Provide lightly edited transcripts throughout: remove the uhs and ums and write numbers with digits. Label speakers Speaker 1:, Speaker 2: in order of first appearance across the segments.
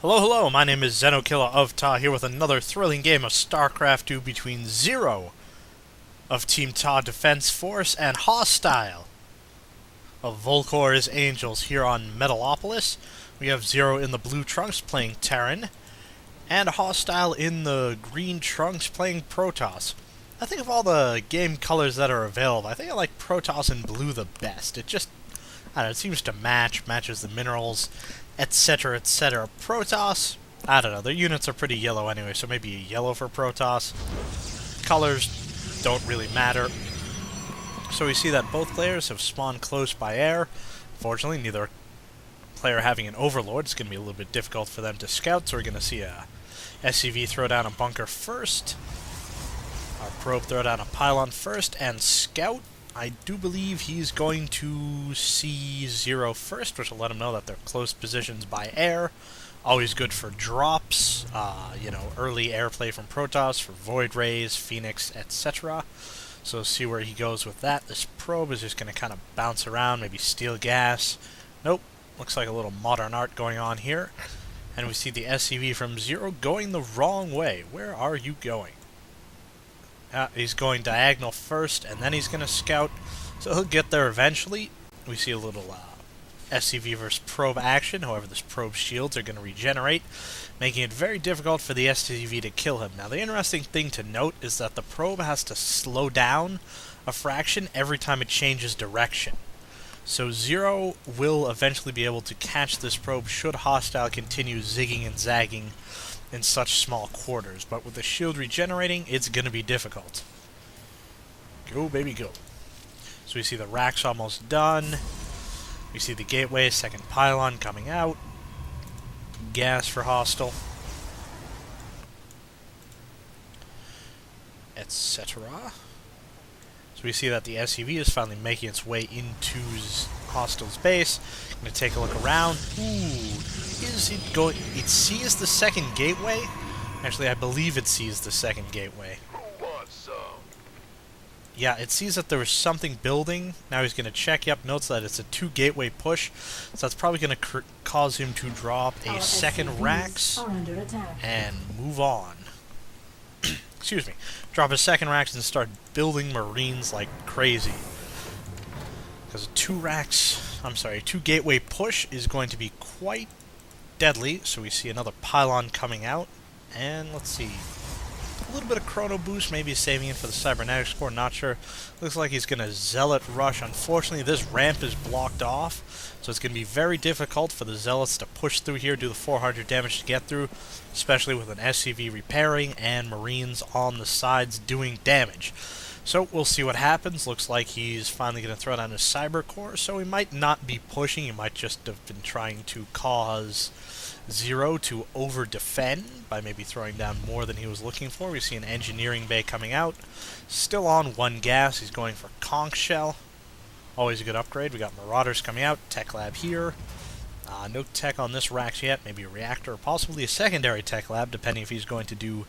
Speaker 1: Hello, hello, my name is Xenokilla of TAW here with another thrilling game of Starcraft 2 between Zero of Team TAW Defense Force and HoSTiLe of Vulkor's Angels here on Metalopolis. We have Zero in the blue trunks playing Terran, and HoSTiLe in the green trunks playing Protoss. I think of all the game colors that are available, I think I like Protoss in blue the best. I don't know, it seems to matches the minerals, etc., etc. Protoss, I don't know, their units are pretty yellow anyway, so maybe a yellow for Protoss. Colors don't really matter. So we see that both players have spawned close by air. Fortunately, neither player having an overlord. It's going to be a little bit difficult for them to scout, so we're going to see a SCV throw down a bunker first. Our probe throw down a pylon first, and scout, I do believe he's going to see Zero first, which will let him know that they're close positions by air. Always good for drops, early airplay from Protoss for Void Rays, Phoenix, etc. So see where he goes with that. This probe is just going to kind of bounce around, maybe steal gas. Nope, looks like a little modern art going on here. And we see the SCV from Zero going the wrong way. Where are you going? He's going diagonal first, and then he's going to scout, so he'll get there eventually. We see a little SCV versus probe action. However, this probe's shields are going to regenerate, making it very difficult for the SCV to kill him. Now, the interesting thing to note is that the probe has to slow down a fraction every time it changes direction. So Zero will eventually be able to catch this probe should HoSTiLe continue zigging and zagging in such small quarters, but with the shield regenerating, it's going to be difficult. Go, baby, go. So we see the racks almost done. We see the gateway, second pylon coming out. Gas for HoSTiLe. Etc. So we see that the SCV is finally making its way into HoSTiLe's base. Gonna take a look around. Ooh, is it going? It sees the second gateway? Actually, I believe it sees the second gateway.
Speaker 2: Who wants some?
Speaker 1: Yeah, it sees that there was something building. Now he's gonna check. Yep, notes that it's a 2-gateway push. So that's probably gonna cause him to drop a second Rax and move on. Excuse me. Drop a second Rax and start building Marines like crazy. Because a 2-gateway push is going to be quite deadly. So we see another pylon coming out. And let's see. A little bit of chrono boost, maybe saving it for the cybernetics core, not sure. Looks like he's going to zealot rush. Unfortunately, this ramp is blocked off, so it's going to be very difficult for the zealots to push through here, do the 400 damage to get through, especially with an SCV repairing and Marines on the sides doing damage. So we'll see what happens. Looks like he's finally going to throw down his cyber core, so he might not be pushing. He might just have been trying to cause Zero to over-defend by maybe throwing down more than he was looking for. We see an engineering bay coming out. Still on 1 gas. He's going for Conch Shell. Always a good upgrade. We got Marauders coming out. Tech Lab here. No tech on this Rax yet. Maybe a reactor or possibly a secondary Tech Lab, depending if he's going to do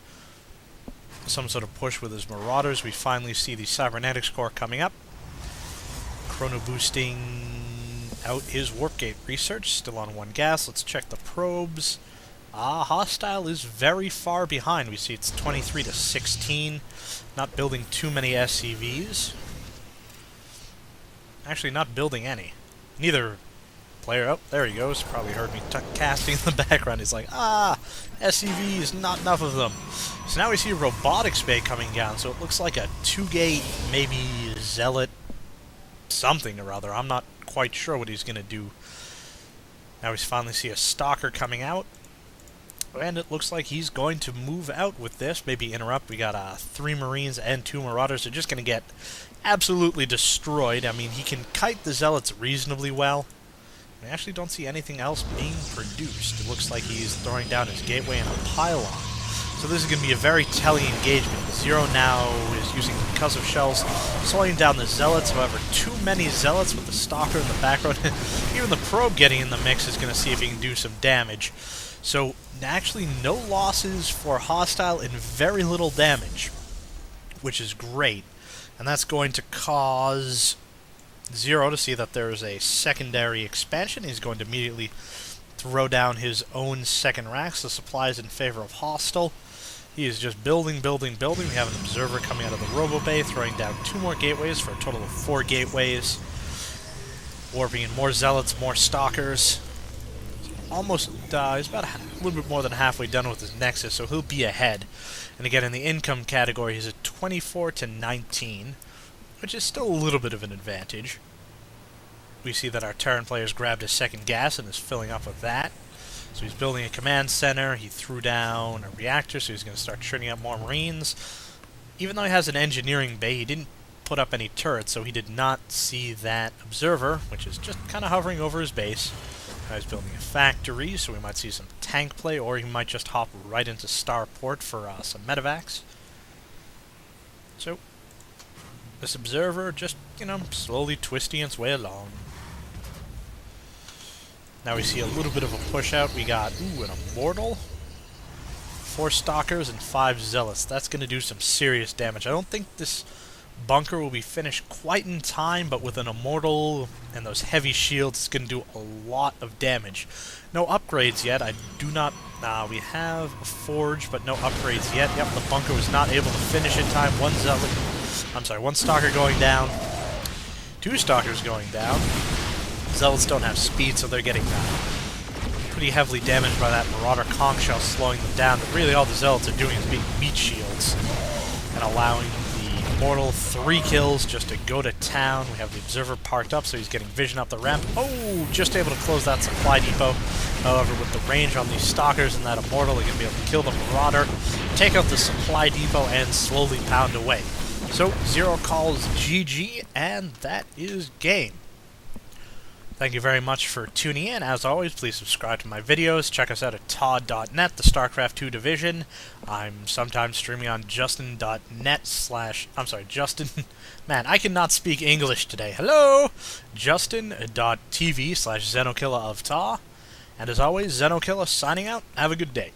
Speaker 1: some sort of push with his Marauders. We finally see the Cybernetics core coming up. Chrono boosting out his warp gate research, still on 1 gas. Let's check the probes. HoSTiLe is very far behind. We see it's 23 to 16. Not building too many SCVs. Actually, not building any. Neither player. Oh, there he goes. Probably heard me casting in the background. He's like, SCVs, not enough of them. So now we see a robotics bay coming down. So it looks like a 2-gate, maybe zealot something or other. I'm not quite sure what he's going to do. Now we finally see a stalker coming out, and it looks like he's going to move out with this, maybe interrupt. We got 3 Marines and 2 Marauders. They're just going to get absolutely destroyed. I mean, he can kite the Zealots reasonably well. I actually don't see anything else being produced. It looks like he's throwing down his gateway and a pylon. So this is going to be a very telling engagement. Zero now is using concussive shells, slowing down the Zealots. However, too many Zealots with the Stalker in the background. Even the probe getting in the mix is going to see if he can do some damage. So actually no losses for HoSTiLe and very little damage, which is great. And that's going to cause Zero to see that there is a secondary expansion. He's going to immediately throw down his own second racks. The supply is in favor of HoSTiLe. He is just building, building, building. We have an observer coming out of the Robo Bay, throwing down 2 more gateways for a total of 4 gateways. Warping in more zealots, more stalkers. Almost, he's about a little bit more than halfway done with his Nexus, so he'll be ahead. And again, in the income category, he's at 24 to 19, which is still a little bit of an advantage. We see that our Terran player's grabbed his second gas and is filling up with that. So he's building a command center. He threw down a reactor, so he's going to start churning out more Marines. Even though he has an engineering bay, he didn't put up any turrets, so he did not see that observer, which is just kind of hovering over his base. Now he's building a factory, so we might see some tank play, or he might just hop right into Starport for some medevacs. So, this observer just, slowly twisting its way along. Now we see a little bit of a push out. We got, an Immortal, 4 Stalkers, and 5 Zealots. That's going to do some serious damage. I don't think this bunker will be finished quite in time, but with an Immortal and those heavy shields, it's going to do a lot of damage. No upgrades yet. I do not... we have a Forge, but no upgrades yet. Yep, the bunker was not able to finish in time. 1 Zealot... 1 Stalker going down. 2 Stalkers going down. Zealots don't have speed, so they're getting pretty heavily damaged by that Marauder Conch Shell, slowing them down. But really all the Zealots are doing is being meat shields and allowing the Immortal 3 kills just to go to town. We have the Observer parked up, so he's getting vision up the ramp. Oh, just able to close that supply depot. However, with the range on these Stalkers and that Immortal, they're going to be able to kill the Marauder, take out the supply depot, and slowly pound away. So, Zero calls GG, and that is game. Thank you very much for tuning in. As always, please subscribe to my videos. Check us out at TAW.net, the Starcraft 2 division. I'm sometimes streaming on Justin.net/ Justin... Man, I cannot speak English today. Hello! Justin.tv/Xenokilla of TAW. And as always, Xenokilla signing out. Have a good day.